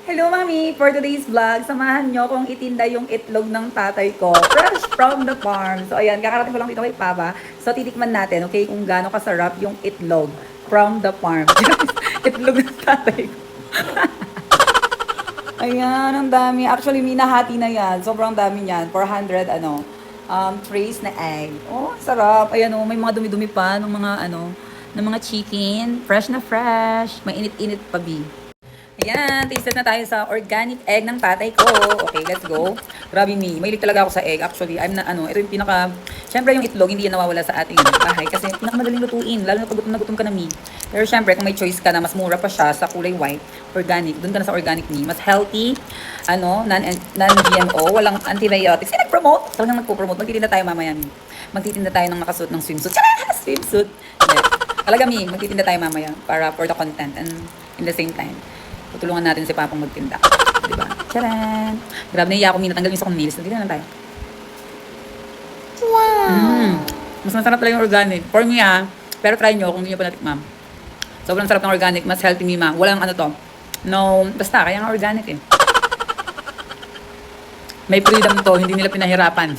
Hello, Mami! For today's vlog, samahan nyo kung itinda yung itlog ng tatay ko. Fresh from the farm. So, ayan, kakarating ko lang dito kay Papa. So, titikman natin, okay, kung gaano kasarap yung itlog from the farm. Itlog ng tatay ko. Ayan, ang dami. Actually, minahati na yan. Sobrang dami yan. 400, trays na egg. Oh, sarap. Ayan, oh, may mga dumi-dumi pa ng mga, ng mga chicken. Fresh na fresh. May init-init pa, bi. Ayan, tasted na tayo sa organic egg ng tatay ko. Okay, let's go. Grabe me, mahilig talaga ako sa egg. Actually, ito yung syempre yung itlog, hindi yan nawawala sa ating bahay. Kasi pinakamadaling lutuin, lalo na gutom ka na me. Pero syempre, kung may choice ka na, mas mura pa siya sa kulay white, organic. Doon ka na sa organic me. Mas healthy, non-GMO, walang antibiotics. Kasi nag-promote, talagang nagpo-promote. Magtitinda tayo mamaya me. Magtitinda tayo ng nakasuot ng swimsuit. Swimsuit. Yes. Talaga me, magtitinda tayo mamaya para for the content and in the same time. Tutulungan natin si Papang magtinda. Diba? Tcharan! Grabe, naiya ako, natanggal yung sa kong nails. Dito na lang tayo. Wow! Mas masarap talaga yung organic. For me pero try nyo kung hindi nyo pa natikmam. Sobrang sarap ng organic. Mas healthy mima. Walang No, basta, kaya nga organic eh. May freedom to, hindi nila pinahirapan.